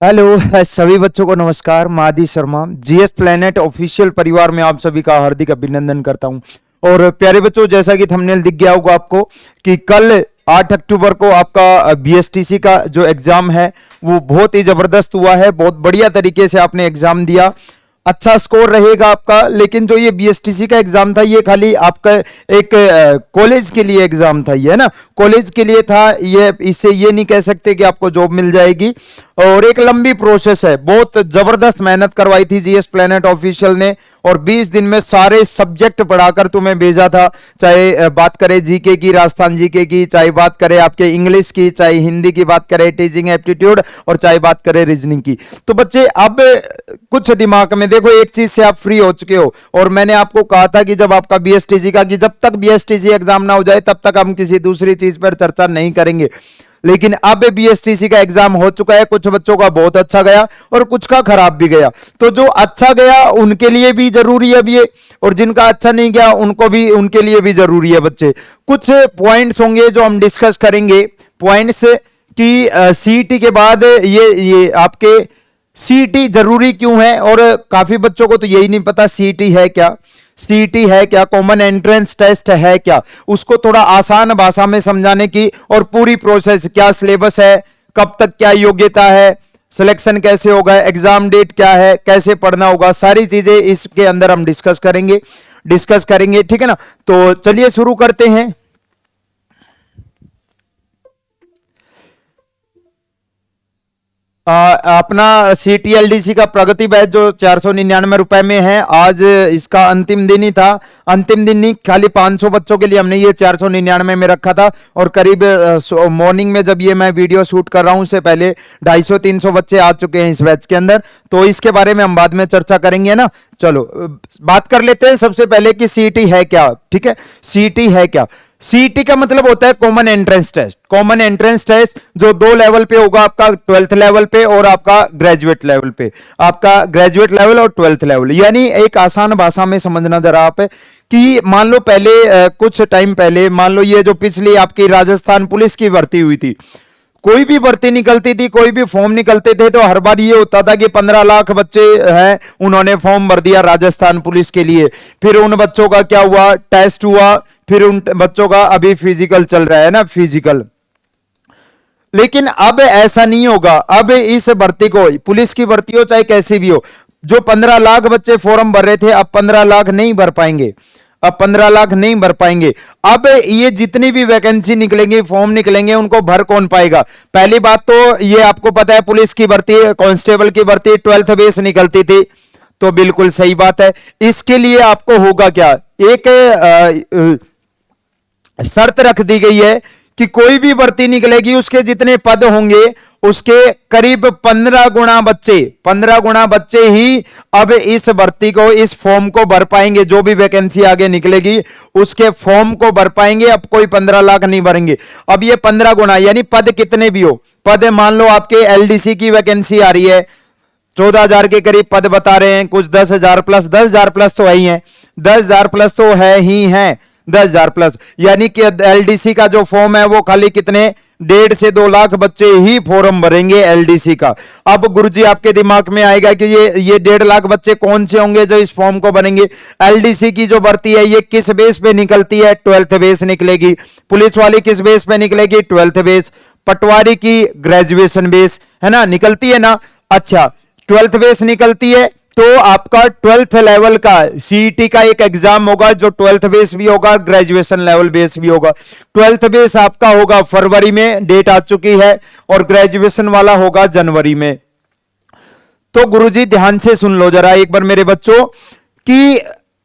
Hello सभी बच्चों को नमस्कार। मादी शर्मा जीएस प्लेनेट ऑफिशियल परिवार में आप सभी का हार्दिक अभिनंदन करता हूं। और प्यारे बच्चों, जैसा कि थंबनेल दिख गया होगा आपको कि कल 8 अक्टूबर को आपका बीएसटीसी का जो एग्जाम है वो बहुत ही जबरदस्त हुआ है। बहुत बढ़िया तरीके से आपने एग्जाम दिया, अच्छा स्कोर रहेगा आपका। लेकिन जो ये बीएसटीसी का एग्जाम था ये खाली आपका एक कॉलेज के लिए एग्जाम था, ये है ना, कॉलेज के लिए था ये। इससे ये नहीं कह सकते कि आपको जॉब मिल जाएगी। और एक लंबी प्रोसेस है, बहुत जबरदस्त मेहनत करवाई थी जीएस प्लेनेट ऑफिशियल ने और 20 दिन में सारे सब्जेक्ट पढ़ाकर तुम्हें भेजा था। चाहे बात करें जीके की, राजस्थान जीके की, चाहे बात करें आपके इंग्लिश की, चाहे हिंदी की बात करें, टीचिंग एप्टीट्यूड, और चाहे बात करें रीजनिंग की। तो बच्चे अब कुछ दिमाग में देखो, एक चीज से आप फ्री हो चुके हो। और मैंने आपको कहा था कि जब आपका बीएसटीसी का, कि जब तक बीएसटीसी एग्जाम ना हो जाए तब तक हम किसी दूसरी चीज पर चर्चा नहीं करेंगे। लेकिन अब बीएसटीसी का एग्जाम हो चुका है। कुछ बच्चों का बहुत अच्छा गया और कुछ का खराब भी गया। तो जो अच्छा गया उनके लिए भी जरूरी है अब ये, और जिनका अच्छा नहीं गया उनको भी, उनके लिए भी जरूरी है बच्चे। कुछ पॉइंट्स होंगे जो हम डिस्कस करेंगे, पॉइंट्स कि सीईटी के बाद ये आपके सीईटी जरूरी क्यों है। और काफी बच्चों को तो यही नहीं पता सीईटी है क्या, सीईटी है क्या, कॉमन एंट्रेंस टेस्ट है क्या। उसको थोड़ा आसान भाषा में समझाने की, और पूरी प्रोसेस, क्या सिलेबस है, कब तक क्या योग्यता है, सिलेक्शन कैसे होगा, एग्जाम डेट क्या है, कैसे पढ़ना होगा, सारी चीजें इसके अंदर हम डिस्कस करेंगे, ठीक है ना। तो चलिए शुरू करते हैं। अपना सीटीएलडीसी का प्रगति बैच जो 499 रुपए में है, आज इसका अंतिम दिन ही था। अंतिम दिन नहीं, खाली 500 बच्चों के लिए हमने ये 499 में रखा था। और करीब मॉर्निंग में जब ये मैं वीडियो शूट कर रहा हूं, उससे पहले 250-300 बच्चे आ चुके हैं इस बैच के अंदर। तो इसके बारे में हम बाद में चर्चा करेंगे ना। चलो बात कर लेते हैं सबसे पहले कि सीईटी है क्या। ठीक है, सीईटी है क्या। सीईटी का मतलब होता है common entrance test. Common entrance test जो 2 लेवल पे होगा, आपका 12th लेवल पे और आपका ग्रेजुएट लेवल पे। आपका ग्रेजुएट लेवल और 12th लेवल, यानी एक आसान भाषा में समझना जरा आप, कि मान लो पहले कुछ टाइम पहले, मान लो ये जो पिछली आपकी राजस्थान पुलिस की भर्ती हुई थी, कोई भी भर्ती निकलती थी, कोई भी फॉर्म निकलते थे, तो हर बार ये होता था कि 15 लाख बच्चे हैं, उन्होंने फॉर्म भर दिया राजस्थान पुलिस के लिए। फिर उन बच्चों का क्या हुआ, टेस्ट हुआ, फिर उन बच्चों का अभी फिजिकल चल रहा है ना, फिजिकल। लेकिन अब ऐसा नहीं होगा। अब इस भर्ती को, पुलिस की भर्ती हो चाहे कैसी भी हो, जो 15 लाख बच्चे फॉर्म भर रहे थे, अब 15 लाख नहीं भर पाएंगे। अब 15 लाख नहीं भर पाएंगे। अब ये जितनी भी वैकेंसी निकलेंगी, फॉर्म निकलेंगे, उनको भर कौन पाएगा। पहली बात तो ये आपको पता है, पुलिस की भर्ती, कांस्टेबल की भर्ती 12th बेस निकलती थी, तो बिल्कुल सही बात है। इसके लिए आपको होगा क्या, एक शर्त रख दी गई है कि कोई भी भर्ती निकलेगी, उसके जितने पद होंगे उसके करीब 15 गुना बच्चे ही अब इस भर्ती को, इस फॉर्म को भर पाएंगे। जो भी वैकेंसी आगे निकलेगी उसके फॉर्म को भर पाएंगे। अब कोई 15 लाख नहीं भरेंगे। अब ये 15 गुना, यानी पद कितने भी हो, पद मान लो आपके एलडीसी की वैकेंसी आ रही है, 14,000 के करीब पद बता रहे हैं, कुछ 10,000 प्लस, 10,000 प्लस तो है ही है, 10,000 प्लस तो है ही है, 10,000 प्लस। यानी कि एलडीसी का जो फॉर्म है वो खाली कितने, 1.5 से 2 लाख बच्चे ही फॉर्म भरेंगे एलडीसी का। अब गुरुजी आपके दिमाग में आएगा कि ये 1.5 लाख बच्चे कौन से होंगे जो इस फॉर्म को भरेंगे। एलडीसी की जो भर्ती है ये किस बेस पे निकलती है, 12th बेस निकलेगी। पुलिस वाली किस बेस पे निकलेगी, 12th बेस। पटवारी की ग्रेजुएशन बेस, है ना, निकलती है ना। अच्छा, 12th बेस निकलती है, तो आपका 12th लेवल का सीईटी का एक एग्जाम होगा जो 12th बेस भी होगा, ग्रेजुएशन लेवल बेस भी होगा। 12th बेस आपका होगा फरवरी में, डेट आ चुकी है, और ग्रेजुएशन वाला होगा जनवरी में। तो गुरुजी ध्यान से सुन लो जरा एक बार मेरे बच्चों, कि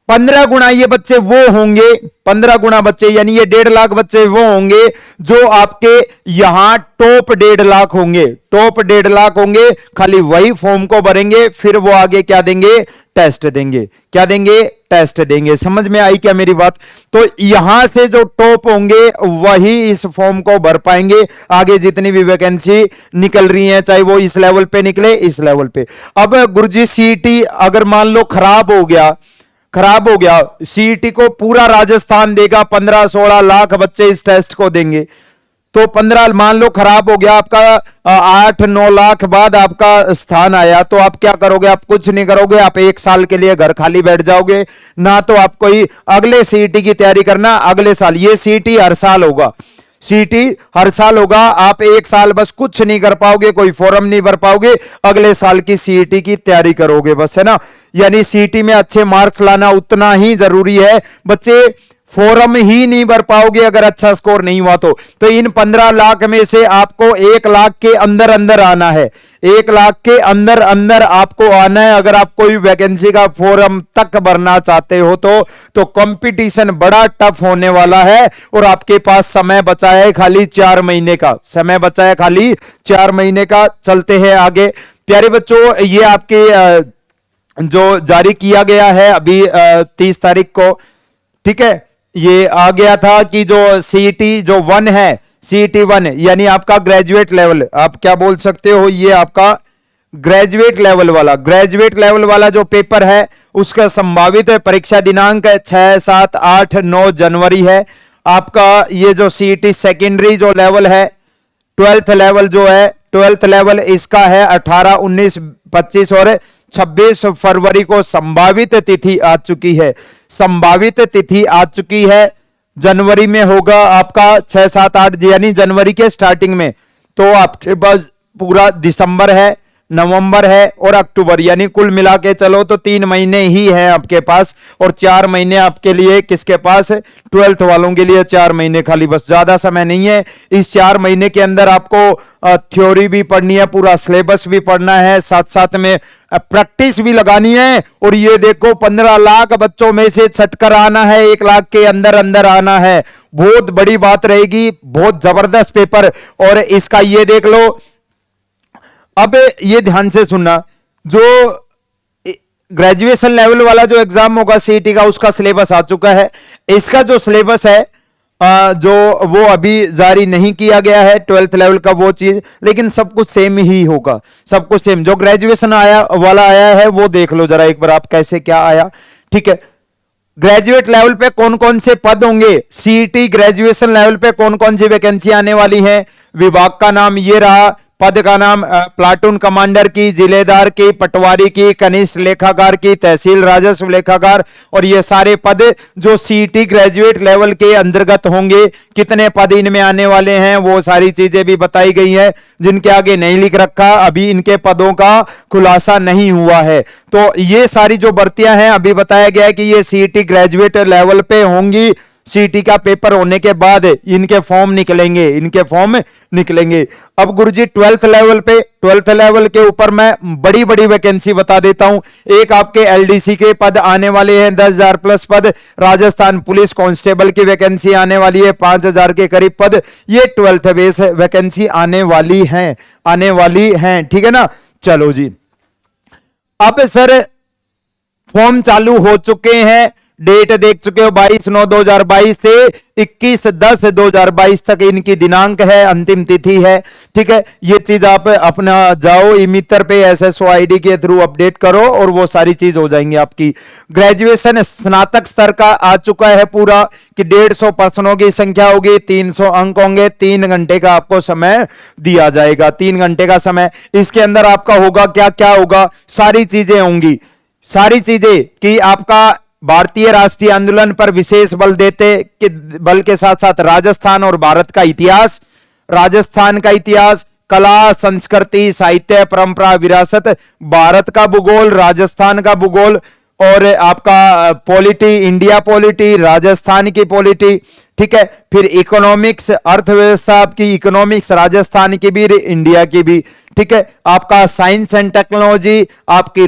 15 गुना ये बच्चे वो होंगे, 15 गुना बच्चे, यानी ये 1.5 लाख बच्चे वो होंगे जो आपके यहां टॉप 1.5 लाख होंगे, टॉप 1.5 लाख होंगे। खाली वही फॉर्म को भरेंगे, फिर वो आगे क्या देंगे, टेस्ट देंगे। क्या देंगे, टेस्ट देंगे। समझ में आई क्या मेरी बात। तो यहां से जो टॉप होंगे वही इस फॉर्म को भर पाएंगे। आगे जितनी भी वैकेंसी निकल रही है, चाहे वो इस लेवल पे निकले, इस लेवल पे। अब गुरुजी सीईटी अगर मान लो खराब हो गया, सीईटी को पूरा राजस्थान देगा, 15-16 लाख बच्चे इस टेस्ट को देंगे, तो 15 मान लो खराब हो गया आपका, 8-9 लाख बाद आपका स्थान आया, तो आप क्या करोगे? आप कुछ नहीं करोगे, आप 1 साल के लिए घर खाली बैठ जाओगे ना। तो आप कोई अगले सीईटी की तैयारी करना अगले साल। ये सीईटी हर साल होगा, सीटी हर साल होगा। आप 1 साल बस कुछ नहीं कर पाओगे, कोई फॉर्म नहीं भर पाओगे, अगले साल की सीईटी की तैयारी करोगे बस, है ना। यानी सीईटी में अच्छे मार्क्स लाना उतना ही जरूरी है बच्चे। फॉर्म ही नहीं भर पाओगे अगर अच्छा स्कोर नहीं हुआ तो इन 15 लाख में से आपको 1 लाख के अंदर अंदर आना है, 1 लाख के अंदर अंदर आपको आना है। अगर आप कोई वैकेंसी का फॉर्म तक भरना चाहते हो तो कंपटीशन बड़ा टफ होने वाला है, और आपके पास समय बचा है खाली 4 महीने का, समय बचा है खाली 4 महीने का। चलते हैं आगे प्यारे बच्चों, ये आपके जो जारी किया गया है अभी 30 तारीख को, ठीक है। ये आ गया था कि जो सीईटी जो 1 है, सीईटी 1 यानी आपका ग्रेजुएट लेवल, आप क्या बोल सकते हो, ये आपका ग्रेजुएट लेवल वाला जो पेपर है उसका संभावित परीक्षा दिनांक 6, 7, 8, 9 जनवरी है। आपका ये जो सीईटी सेकेंडरी जो लेवल है, 12th लेवल जो है, 12th लेवल इसका है 18, 19, 25 और 26 फरवरी को संभावित तिथि आ चुकी है, संभावित तिथि आ चुकी है। जनवरी में होगा आपका 6, 7, 8 यानी जनवरी के स्टार्टिंग में। तो आपके पास पूरा दिसंबर है, नवंबर है और अक्टूबर, यानी कुल मिला के चलो तो 3 महीने ही हैं आपके पास, और 4 महीने आपके लिए किसके पास है? 12th वालों के लिए 4 महीने खाली, बस ज्यादा समय नहीं है। इस 4 महीने के अंदर आपको थ्योरी भी पढ़नी है, पूरा सिलेबस भी पढ़ना है, साथ साथ में प्रैक्टिस भी लगानी है। और ये देखो 15 लाख बच्चों में से छटकर आना है, 1 लाख के अंदर अंदर आना है, बहुत बड़ी बात रहेगी, बहुत जबरदस्त पेपर। और इसका ये देख लो, अब ये ध्यान से सुनना, जो ग्रेजुएशन लेवल वाला जो एग्जाम होगा सीईटी का, उसका सिलेबस आ चुका है। इसका जो सिलेबस है जो वो अभी जारी नहीं किया गया है 12th लेवल का वो चीज, लेकिन सब कुछ सेम ही होगा, सब कुछ सेम। जो ग्रेजुएशन वाला आया है वो देख लो जरा एक बार आप कैसे क्या आया, ठीक है। ग्रेजुएट लेवल पे कौन कौन से पद होंगे, सीईटी ग्रेजुएशन लेवल पे कौन कौन सी वैकेंसी आने वाली है। विभाग का नाम ये रहा, पद का नाम प्लाटून कमांडर की, जिलेदार की, पटवारी की, कनिष्ठ लेखाकार की, तहसील राजस्व लेखाकार, और ये सारे पद जो सीईटी ग्रेजुएट लेवल के अंतर्गत होंगे। कितने पद इनमें आने वाले हैं वो सारी चीजें भी बताई गई है, जिनके आगे नहीं लिख रखा अभी इनके पदों का खुलासा नहीं हुआ है। तो ये सारी जो भर्तियां हैं अभी बताया गया है कि ये सीईटी ग्रेजुएट लेवल पे होंगी। सीईटी का पेपर होने के बाद इनके फॉर्म निकलेंगे, इनके फॉर्म निकलेंगे। अब गुरुजी 12th लेवल पे, 12th लेवल के ऊपर मैं बड़ी बड़ी वैकेंसी बता देता हूं। एक आपके एलडीसी के पद आने वाले हैं 10,000 प्लस पद, राजस्थान पुलिस कांस्टेबल की वैकेंसी आने वाली है 5,000 के करीब पद, ये 12th बेस वैकेंसी आने वाली हैं, ठीक है ना। चलो जी, अब सर फॉर्म चालू हो चुके हैं, डेट देख चुके हो 22/9/2022 से 21/10/2022 तक इनकी दिनांक है, अंतिम तिथि है, ठीक है। ये चीज आप अपना जाओ ई मित्र पे SSO ID के थ्रू अपडेट करो और वो सारी चीज हो जाएंगी आपकी। ग्रेजुएशन स्नातक स्तर का आ चुका है पूरा कि 150 प्रश्नों की संख्या होगी, 300 अंक होंगे, 3 घंटे का आपको समय दिया जाएगा, 3 घंटे का समय। इसके अंदर आपका होगा क्या क्या होगा, सारी चीजें होंगी, सारी चीजें कि आपका भारतीय राष्ट्रीय आंदोलन पर विशेष बल देते कि बल के साथ साथ राजस्थान और भारत का इतिहास, राजस्थान का इतिहास, कला संस्कृति साहित्य परंपरा विरासत, भारत का भूगोल, राजस्थान का भूगोल, और आपका पॉलिटी, इंडिया पॉलिटी, राजस्थान की पॉलिटी, ठीक है। फिर इकोनॉमिक्स, अर्थव्यवस्था आपकी इकोनॉमिक्स, राजस्थान की भी इंडिया की भी, ठीक है। आपका साइंस एंड टेक्नोलॉजी, आपकी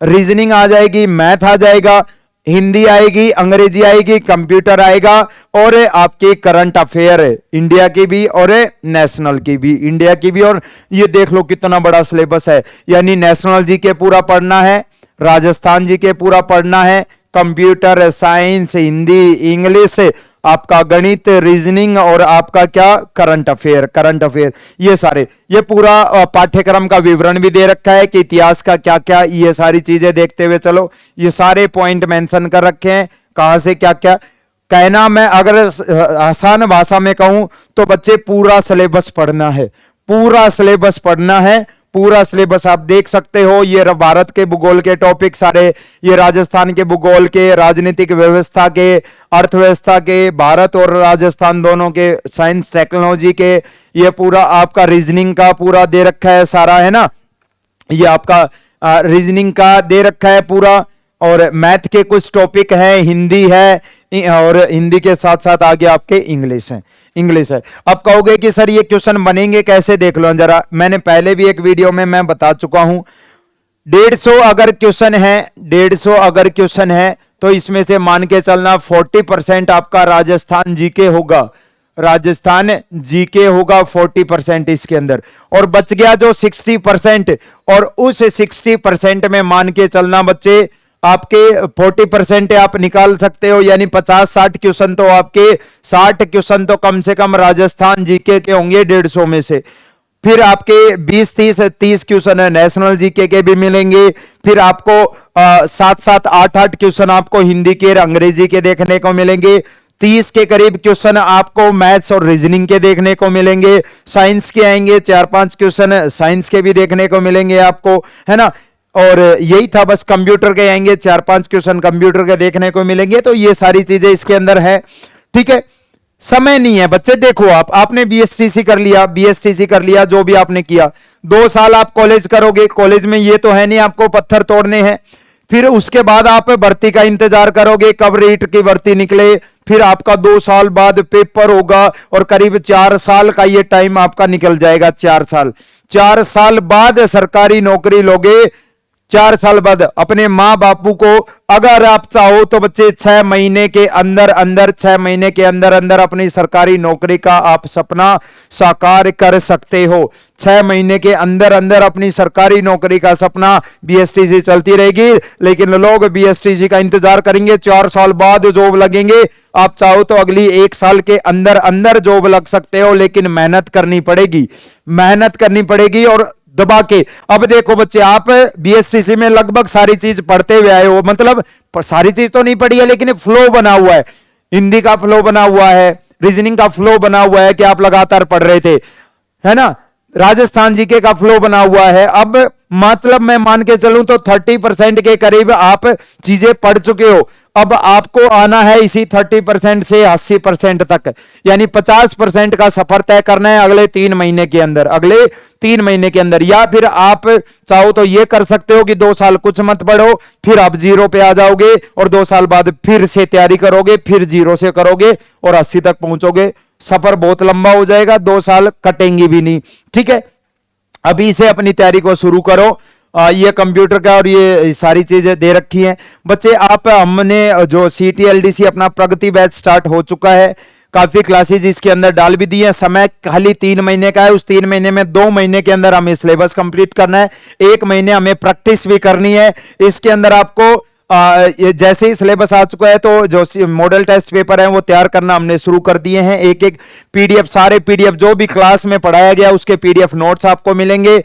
रीजनिंग आ जाएगी, मैथ आ जाएगा, हिंदी आएगी, अंग्रेजी आएगी, कंप्यूटर आएगा, और आपके करंट अफेयर इंडिया की भी और नेशनल की भी, इंडिया की भी। और ये देख लो कितना बड़ा सिलेबस है, यानी नेशनल जी के पूरा पढ़ना है, राजस्थान जी के पूरा पढ़ना है, कंप्यूटर साइंस, हिंदी, इंग्लिश, आपका गणित, रीजनिंग, और आपका क्या करंट अफेयर, ये सारे, ये पूरा पाठ्यक्रम का विवरण भी दे रखा है कि इतिहास का क्या क्या, ये सारी चीजें देखते हुए चलो। ये सारे पॉइंट मेंशन कर रखे हैं, कहां से क्या क्या। कहना मैं अगर आसान भाषा में कहूं तो बच्चे पूरा सिलेबस पढ़ना है, पूरा सिलेबस पढ़ना है, पूरा सिलेबस आप देख सकते हो। ये भारत के भूगोल के टॉपिक सारे, ये राजस्थान के भूगोल के, राजनीतिक व्यवस्था के, अर्थव्यवस्था के, भारत और राजस्थान दोनों के, साइंस टेक्नोलॉजी के, ये पूरा आपका रीजनिंग का पूरा दे रखा है सारा, है ना। ये आपका रीजनिंग का दे रखा है पूरा, और मैथ के कुछ टॉपिक है, हिंदी है, और हिंदी के साथ साथ आगे आपके इंग्लिश है, इंग्लिश है। अब कहोगे कि सर ये क्वेश्चन बनेंगे कैसे, देख लो जरा, मैंने पहले भी एक वीडियो में मैं बता चुका हूं। 150 अगर क्वेश्चन है, 150 अगर क्वेश्चन है तो इसमें से मान के चलना 40% आपका राजस्थान जीके होगा, राजस्थान जीके होगा 40% इसके अंदर, और बच गया जो 60%, और उस 60% में मान के चलना बच्चे आपके 40% आप निकाल सकते हो, यानी 50-60 क्वेश्चन तो आपके, 60 क्वेश्चन तो कम से कम राजस्थान जीके के होंगे 150 में से। फिर आपके 20-30 क्वेश्चन है नेशनल जीके के भी मिलेंगे। फिर आपको 7-7, 8-8 क्वेश्चन आपको हिंदी के, अंग्रेजी के देखने को मिलेंगे। 30 के करीब क्वेश्चन आपको मैथ्स और रीजनिंग के देखने को मिलेंगे। साइंस के आएंगे 4-5 क्वेश्चन साइंस के भी देखने को मिलेंगे आपको, है ना। और यही था बस, कंप्यूटर के आएंगे 4-5 क्वेश्चन कंप्यूटर के देखने को मिलेंगे। तो ये सारी चीजें इसके अंदर है, ठीक है। समय नहीं है बच्चे, देखो आपने बीएसटीसी कर लिया, बीएसटीसी कर लिया, जो भी आपने किया, 2 साल आप कॉलेज करोगे, कॉलेज में ये तो है नहीं आपको पत्थर तोड़ने हैं। फिर उसके बाद आप भर्ती का इंतजार करोगे, कब रीट की भर्ती निकले, फिर आपका 2 साल बाद पेपर होगा, और करीब 4 साल का ये टाइम आपका निकल जाएगा। 4 साल बाद सरकारी नौकरी लोगे। 4 साल बाद अपने मां बापू को अगर आप चाहो तो बच्चे 6 महीने के अंदर अंदर, 6 महीने के अंदर अंदर अपनी सरकारी नौकरी का आप सपना साकार कर सकते हो। 6 महीने के अंदर अंदर अपनी सरकारी नौकरी का सपना, बीएसटीसी चलती रहेगी, लेकिन लोग बीएसटीसी का इंतजार करेंगे, 4 साल बाद जॉब लगेंगे। आप चाहो तो अगली 1 साल के अंदर अंदर जॉब लग सकते हो, लेकिन मेहनत करनी पड़ेगी, मेहनत करनी पड़ेगी और दबा के। अब देखो बच्चे, आप बीएसटीसी में लगभग सारी चीज पढ़ते हुए आए हो, मतलब सारी चीज तो नहीं पढ़ी है, लेकिन फ्लो बना हुआ है, हिंदी का फ्लो बना हुआ है, रीजनिंग का फ्लो बना हुआ है कि आप लगातार पढ़ रहे थे, है ना। राजस्थान जीके का फ्लो बना हुआ है। अब मतलब मैं मान के चलूं तो 30% के करीब आप चीजें पढ़ चुके हो। अब आपको आना है इसी 30% से 80% तक, यानी 50% का सफर तय करना है अगले 3 महीने के अंदर, अगले 3 महीने के अंदर। या फिर आप चाहो तो ये कर सकते हो कि 2 साल कुछ मत पढ़ो, फिर आप 0 पे आ जाओगे, और 2 साल बाद फिर से तैयारी करोगे, फिर 0 से करोगे और 80 तक पहुंचोगे। सफर बहुत लंबा हो जाएगा, 2 साल कटेंगे भी नहीं, ठीक है। अभी से अपनी तैयारी को शुरू करो। ये कंप्यूटर का और ये सारी चीजें दे रखी हैं बच्चे। आप हमने जो सीटीएलडीसी अपना प्रगति बैच स्टार्ट हो चुका है, काफी क्लासेज इसके अंदर डाल भी दी है। समय खाली 3 महीने का है, उस 3 महीने में 2 महीने के अंदर हमें सिलेबस कंप्लीट करना है, 1 महीने हमें प्रैक्टिस भी करनी है। इसके अंदर आपको जैसे ही सिलेबस आ चुका है तो जो मॉडल टेस्ट पेपर है वो तैयार करना हमने शुरू कर दिए हैं। एक एक पीडीएफ, सारे पीडीएफ जो भी क्लास में पढ़ाया गया उसके पीडीएफ नोट्स आपको मिलेंगे।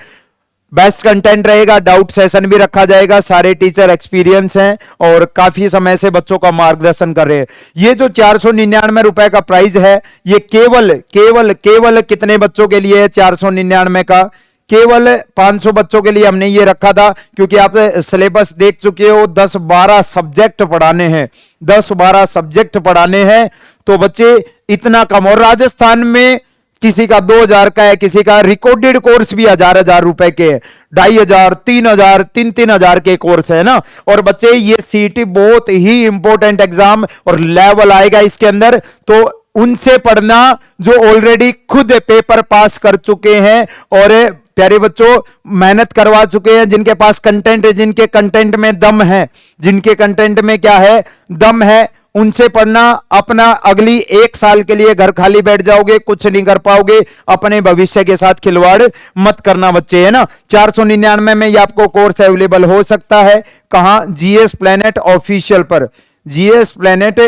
बेस्ट कंटेंट रहेगा, डाउट सेशन भी रखा जाएगा। सारे टीचर एक्सपीरियंस हैं और काफी समय से बच्चों का मार्गदर्शन कर रहे हैं। ये जो 499 रुपए का प्राइस है, ये केवल केवल केवल कितने बच्चों के लिए है? 499 का केवल 500 बच्चों के लिए हमने ये रखा था, क्योंकि आप सिलेबस देख चुके हो, 10-12 सब्जेक्ट पढ़ाने हैं, 10-12 सब्जेक्ट पढ़ाने हैं। तो बच्चे इतना कम, और राजस्थान में किसी का 2000 का है, किसी का रिकॉर्डेड कोर्स भी 1000 रुपए के है, 2500, 3000, 3000 के कोर्स है ना। और बच्चे ये सीटी बहुत ही इंपॉर्टेंट एग्जाम और लेवल आएगा इसके अंदर, तो उनसे पढ़ना जो ऑलरेडी खुद पेपर पास कर चुके हैं और प्यारे बच्चों मेहनत करवा चुके हैं, जिनके पास कंटेंट है, जिनके कंटेंट में दम है, जिनके कंटेंट में क्या है, दम है, उनसे पढ़ना। अपना अगली 1 साल के लिए घर खाली बैठ जाओगे, कुछ नहीं कर पाओगे। अपने भविष्य के साथ खिलवाड़ मत करना बच्चे, है ना। 499 में ये आपको कोर्स अवेलेबल हो सकता है। कहां? जीएस प्लेनेट ऑफिशियल पर, जीएस प्लेनेट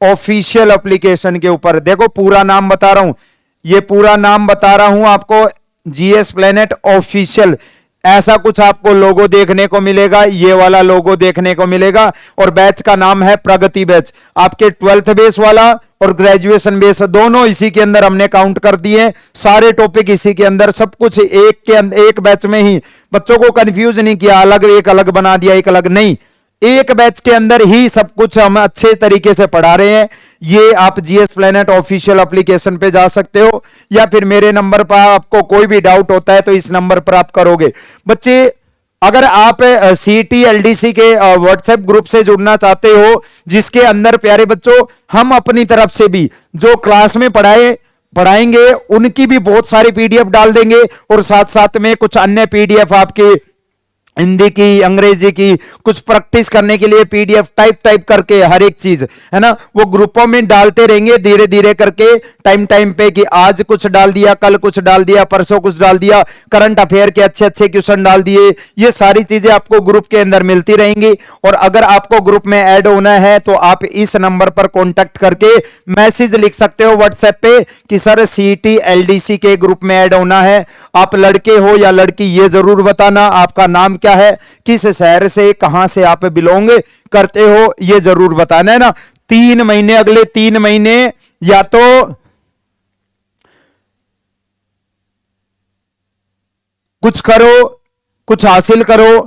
ऑफिशियल एप्लीकेशन के ऊपर। देखो पूरा नाम बता रहा हूं, ये पूरा नाम बता रहा हूं आपको, जीएस प्लेनेट ऑफिशियल। ऐसा कुछ आपको लोगो देखने को मिलेगा, ये वाला लोगो देखने को मिलेगा। और बैच का नाम है प्रगति बैच। आपके 12th बेस वाला और ग्रेजुएशन बेस दोनों इसी के अंदर हमने काउंट कर दिए, सारे टॉपिक इसी के अंदर, सब कुछ एक बैच में ही। बच्चों को कंफ्यूज नहीं किया, अलग एक अलग बना दिया, एक अलग नहीं, एक बैच के अंदर ही सब कुछ हम अच्छे तरीके से पढ़ा रहे हैं। ये आप जीएस प्लेनेट ऑफिशियल एप्लीकेशन पे जा सकते हो, या फिर मेरे नंबर पर आपको कोई भी डाउट होता है तो इस नंबर पर आप करोगे। बच्चे अगर आप सीटी एलडीसी के व्हाट्सएप ग्रुप से जुड़ना चाहते हो, जिसके अंदर प्यारे बच्चों हम अपनी तरफ से भी जो क्लास में पढ़ाएंगे उनकी भी बहुत सारी पीडीएफ डाल देंगे, और साथ साथ में कुछ अन्य पीडीएफ आपके हिंदी की, अंग्रेजी की, कुछ प्रैक्टिस करने के लिए पीडीएफ टाइप करके हर एक चीज है ना, वो ग्रुपों में डालते रहेंगे धीरे धीरे करके, टाइम पे कि आज कुछ डाल दिया, कल कुछ डाल दिया, परसों कुछ डाल दिया, करंट अफेयर के अच्छे अच्छे क्वेश्चन डाल दिए। ये सारी चीजें आपको ग्रुप के अंदर मिलती रहेंगी। और अगर आपको ग्रुप में ऐड होना है तो आप इस नंबर पर कॉन्टेक्ट करके मैसेज लिख सकते हो व्हाट्सएप पे कि सर सीटी एलडीसी के ग्रुप में ऐड होना है। आप लड़के हो या लड़की ये जरूर बताना आपका नाम क्या है, किस शहर से, कहां से आप बिलोंग करते हो, ये जरूर बताना है ना। 3 महीने, अगले 3 महीने या तो कुछ करो, कुछ हासिल करो,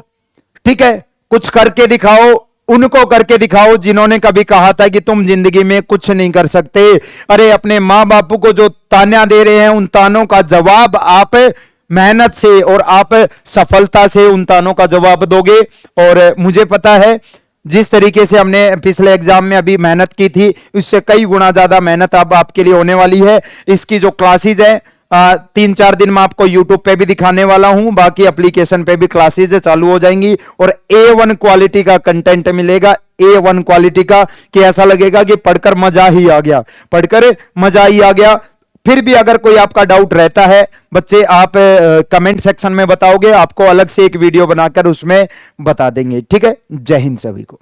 ठीक है, कुछ करके दिखाओ, उनको करके दिखाओ जिन्होंने कभी कहा था कि तुम जिंदगी में कुछ नहीं कर सकते। अरे अपने मां बापू को जो ताना दे रहे हैं उन तानों का जवाब आप मेहनत से और आप सफलता से उन तानों का जवाब दोगे। और मुझे पता है जिस तरीके से हमने पिछले एग्जाम में अभी मेहनत की थी, उससे कई गुना ज्यादा मेहनत अब आपके लिए होने वाली है। इसकी जो क्लासेज है 3-4 दिन में आपको यूट्यूब पे भी दिखाने वाला हूं, बाकी एप्लीकेशन पे भी क्लासेज चालू हो जाएंगी और A1 क्वालिटी का कंटेंट मिलेगा, A1 क्वालिटी का, कि ऐसा लगेगा कि पढ़कर मजा ही आ गया, पढ़कर मजा ही आ गया। फिर भी अगर कोई आपका डाउट रहता है बच्चे, आप कमेंट सेक्शन में बताओगे, आपको अलग से एक वीडियो बनाकर उसमें बता देंगे। ठीक है, जय हिंद सभी को।